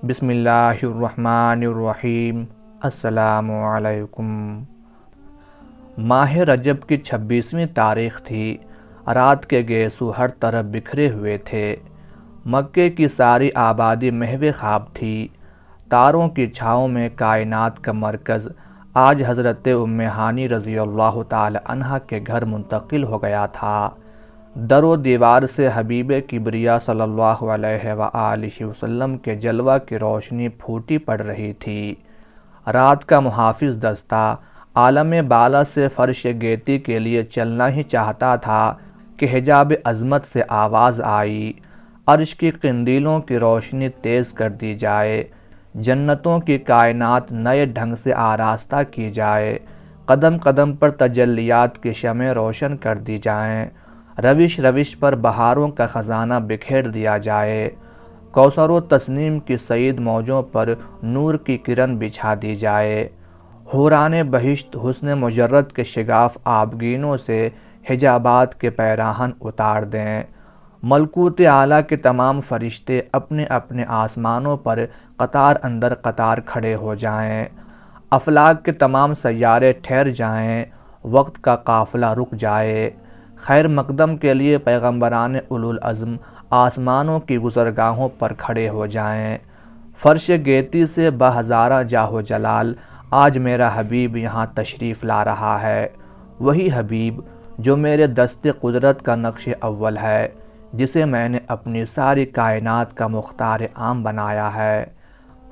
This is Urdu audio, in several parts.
بسم اللہ الرحمن الرحیم۔ السلام علیکم۔ ماہ رجب کی 26ویں تاریخ تھی۔ رات کے گیسو ہر طرف بکھرے ہوئے تھے۔ مکے کی ساری آبادی محو خواب تھی۔ تاروں کی چھاؤں میں کائنات کا مرکز آج حضرت ام ہانی رضی اللہ تعالی عنہ کے گھر منتقل ہو گیا تھا۔ در و دیوار سے حبیب کبریا صلی اللہ علیہ وآلہ وسلم کے جلوہ کی روشنی پھوٹی پڑ رہی تھی۔ رات کا محافظ دستہ عالم بالا سے فرش گیتی کے لیے چلنا ہی چاہتا تھا کہ حجاب عظمت سے آواز آئی، عرش کی قندیلوں کی روشنی تیز کر دی جائے، جنتوں کی کائنات نئے ڈھنگ سے آراستہ کی جائے، قدم قدم پر تجلیات کی شمع روشن کر دی جائیں، روش روش پر بہاروں کا خزانہ بکھیر دیا جائے، کوثر و تسنیم کی سعید موجوں پر نور کی کرن بچھا دی جائے، حوران بہشت حسن مجرد کے شگاف آبگینوں سے حجابات کے پیراہن اتار دیں، ملکوت اعلیٰ کے تمام فرشتے اپنے اپنے آسمانوں پر قطار اندر قطار کھڑے ہو جائیں، افلاک کے تمام سیارے ٹھہر جائیں، وقت کا قافلہ رک جائے، خیر مقدم کے لیے پیغمبران اولوالعزم آسمانوں کی گزرگاہوں پر کھڑے ہو جائیں۔ فرش گیتی سے بہزارہ جاہ و جلال آج میرا حبیب یہاں تشریف لا رہا ہے، وہی حبیب جو میرے دست قدرت کا نقش اول ہے، جسے میں نے اپنی ساری کائنات کا مختار عام بنایا ہے۔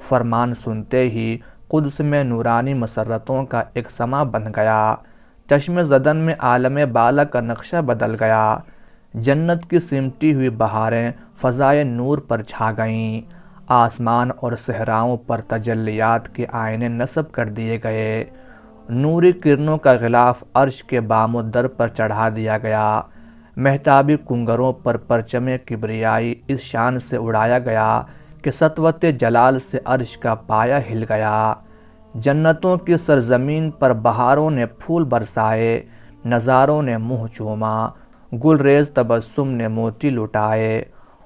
فرمان سنتے ہی قدس میں نورانی مسرتوں کا ایک سما بن گیا، چشم زدن میں عالم بالا کا نقشہ بدل گیا، جنت کی سمٹی ہوئی بہاریں فضائے نور پر چھا گئیں، آسمان اور صحراؤں پر تجلیات کے آئینے نصب کر دیے گئے، نوری کرنوں کا غلاف عرش کے بام و در پر چڑھا دیا گیا، مہتابی کنگروں پر پرچم کبریائی اس شان سے اڑایا گیا کہ سطوت جلال سے عرش کا پایہ ہل گیا، جنتوں کی سرزمین پر بہاروں نے پھول برسائے، نظاروں نے منہ چوما، گلریز تبسم نے موتی لٹائے،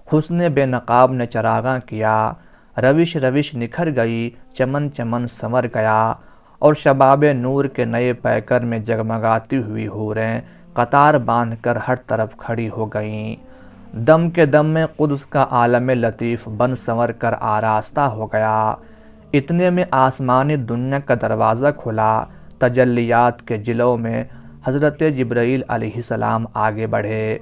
حسن بے نقاب نے چراغاں کیا، روش روش نکھر گئی، چمن چمن سنور گیا، اور شباب نور کے نئے پیکر میں جگمگاتی ہوئی حوریں قطار باندھ کر ہر طرف کھڑی ہو گئیں، دم کے دم میں قدس کا عالم لطیف بن سنور کر آراستہ ہو گیا۔ اتنے میں آسمانی دنیا کا دروازہ کھلا، تجلیات کے جلووں میں حضرت جبرائیل علیہ السلام آگے بڑھے،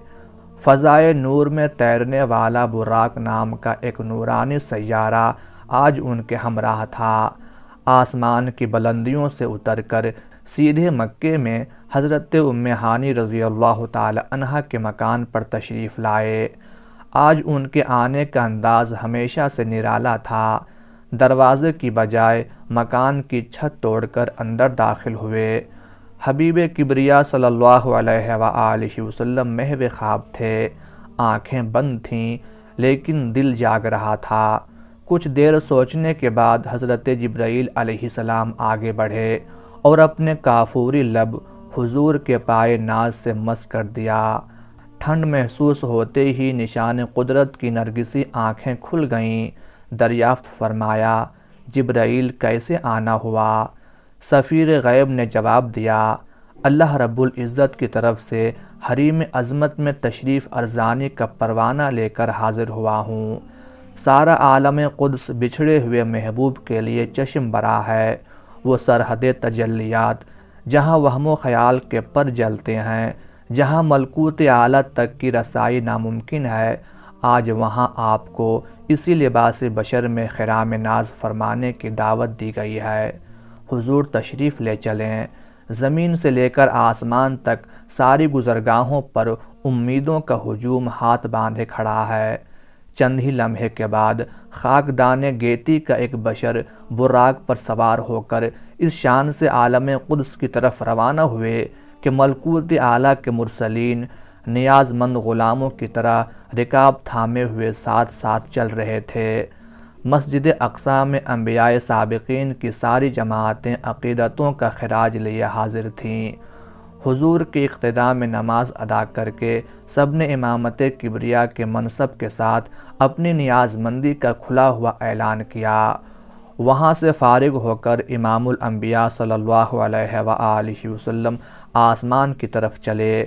فضائے نور میں تیرنے والا براق نام کا ایک نورانی سیارہ آج ان کے ہمراہ تھا، آسمان کی بلندیوں سے اتر کر سیدھے مکے میں حضرت ام ہانی رضی اللہ تعالی عنہ کے مکان پر تشریف لائے۔ آج ان کے آنے کا انداز ہمیشہ سے نرالا تھا، دروازے کی بجائے مکان کی چھت توڑ کر اندر داخل ہوئے۔ حبیب کبریا صلی اللہ علیہ وآلہ وسلم محو خواب تھے، آنکھیں بند تھیں لیکن دل جاگ رہا تھا۔ کچھ دیر سوچنے کے بعد حضرت جبرائیل علیہ السلام آگے بڑھے اور اپنے کافوری لب حضور کے پائے ناز سے مس کر دیا۔ ٹھنڈ محسوس ہوتے ہی نشان قدرت کی نرگسی آنکھیں کھل گئیں، دریافت فرمایا، جبرائیل کیسے آنا ہوا؟ سفیر غیب نے جواب دیا، اللہ رب العزت کی طرف سے حریم عظمت میں تشریف ارزانی کا پروانہ لے کر حاضر ہوا ہوں۔ سارا عالم قدس بچھڑے ہوئے محبوب کے لیے چشم برا ہے، وہ سرحد تجلیات جہاں وہم و خیال کے پر جلتے ہیں، جہاں ملکوت اعلیٰ تک کی رسائی ناممکن ہے، آج وہاں آپ کو اسی لباس بشر میں خرام ناز فرمانے کی دعوت دی گئی ہے۔ حضور تشریف لے چلیں، زمین سے لے کر آسمان تک ساری گزرگاہوں پر امیدوں کا ہجوم ہاتھ باندھے کھڑا ہے۔ چند ہی لمحے کے بعد خاکدان گیتی کا ایک بشر براق پر سوار ہو کر اس شان سے عالم قدس کی طرف روانہ ہوئے کہ ملکوت اعلیٰ کے مرسلین نیاز مند غلاموں کی طرح رکاب تھامے ہوئے ساتھ ساتھ چل رہے تھے۔ مسجد اقصیٰ میں انبیاء سابقین کی ساری جماعتیں عقیدتوں کا خراج لیے حاضر تھیں۔ حضور کی اقتداء میں نماز ادا کر کے سب نے امامت کبریا کے منصب کے ساتھ اپنی نیاز مندی کا کھلا ہوا اعلان کیا۔ وہاں سے فارغ ہو کر امام الانبیاء صلی اللہ علیہ وآلہ وسلم آسمان کی طرف چلے۔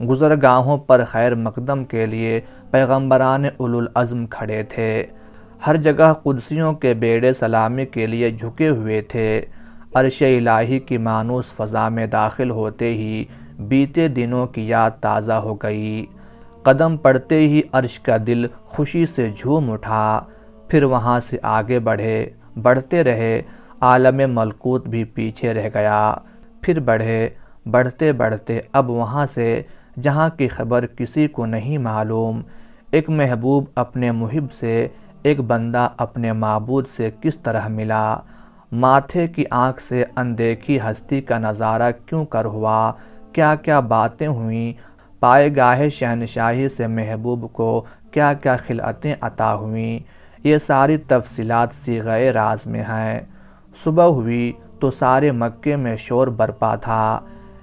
گزرگاہوں پر خیر مقدم کے لیے پیغمبران اولو العزم کھڑے تھے۔ ہر جگہ قدسیوں کے بیڑے سلامی کے لیے جھکے ہوئے تھے۔ عرش الہی کی مانوس فضا میں داخل ہوتے ہی بیتے دنوں کی یاد تازہ ہو گئی۔ قدم پڑتے ہی عرش کا دل خوشی سے جھوم اٹھا۔ پھر وہاں سے آگے بڑھتے رہے، عالم ملکوت بھی پیچھے رہ گیا۔ پھر بڑھتے بڑھتے اب وہاں سے جہاں کی خبر کسی کو نہیں معلوم، ایک محبوب اپنے محب سے، ایک بندہ اپنے معبود سے کس طرح ملا، ماتھے کی آنکھ سے اندیکھی ہستی کا نظارہ کیوں کر ہوا، کیا کیا باتیں ہوئیں، پائے گاہ شہنشاہی سے محبوب کو کیا کیا خلعتیں عطا ہوئیں، یہ ساری تفصیلات صیغہ راز میں ہیں۔ صبح ہوئی تو سارے مکے میں شور برپا تھا۔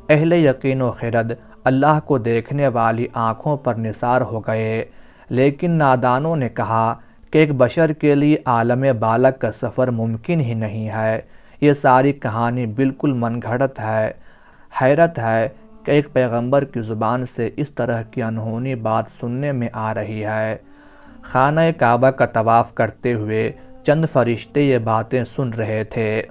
اہل یقین و خرد اللہ کو دیکھنے والی آنکھوں پر نثار ہو گئے، لیکن نادانوں نے کہا کہ ایک بشر کے لیے عالم بالا کا سفر ممکن ہی نہیں ہے، یہ ساری کہانی بالکل من گھڑت ہے۔ حیرت ہے کہ ایک پیغمبر کی زبان سے اس طرح کی انہونی بات سننے میں آ رہی ہے۔ خانہ کعبہ کا طواف کرتے ہوئے چند فرشتے یہ باتیں سن رہے تھے۔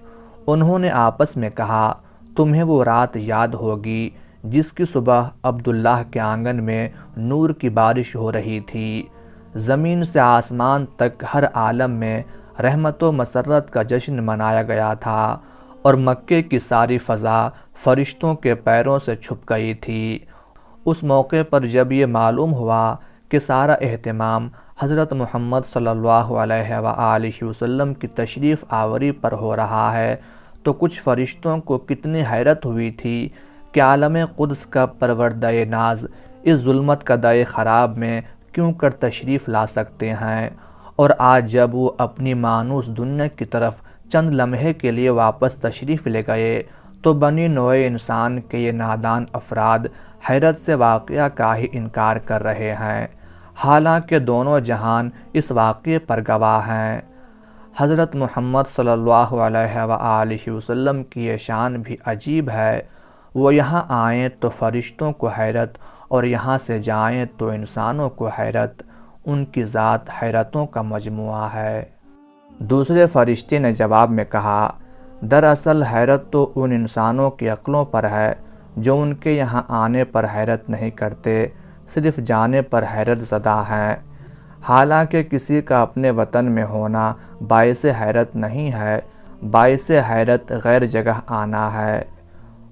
انہوں نے آپس میں کہا، تمہیں وہ رات یاد ہوگی جس کی صبح عبداللہ کے آنگن میں نور کی بارش ہو رہی تھی، زمین سے آسمان تک ہر عالم میں رحمت و مسرت کا جشن منایا گیا تھا، اور مکے کی ساری فضا فرشتوں کے پیروں سے چھپ گئی تھی۔ اس موقع پر جب یہ معلوم ہوا کہ سارا اہتمام حضرت محمد صلی اللہ علیہ وآلہ وسلم کی تشریف آوری پر ہو رہا ہے، تو کچھ فرشتوں کو کتنی حیرت ہوئی تھی کہ عالم قدس کا پروردہ ناز اس ظلمت کا دائے خراب میں کیوں کر تشریف لا سکتے ہیں، اور آج جب وہ اپنی مانوس دنیا کی طرف چند لمحے کے لیے واپس تشریف لے گئے تو بنی نوع انسان کے یہ نادان افراد حیرت سے واقعہ کا ہی انکار کر رہے ہیں، حالانکہ دونوں جہان اس واقعے پر گواہ ہیں۔ حضرت محمد صلی اللہ علیہ وآلہ وسلم کی یہ شان بھی عجیب ہے، وہ یہاں آئیں تو فرشتوں کو حیرت، اور یہاں سے جائیں تو انسانوں کو حیرت، ان کی ذات حیرتوں کا مجموعہ ہے۔ دوسرے فرشتے نے جواب میں کہا، دراصل حیرت تو ان انسانوں کی عقلوں پر ہے جو ان کے یہاں آنے پر حیرت نہیں کرتے، صرف جانے پر حیرت زدہ ہیں۔ حالانکہ کسی کا اپنے وطن میں ہونا باعث حیرت نہیں ہے، باعث حیرت غیر جگہ آنا ہے۔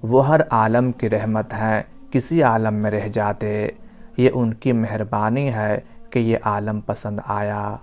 وہ ہر عالم کی رحمت ہیں، کسی عالم میں رہ جاتے، یہ ان کی مہربانی ہے کہ یہ عالم پسند آیا۔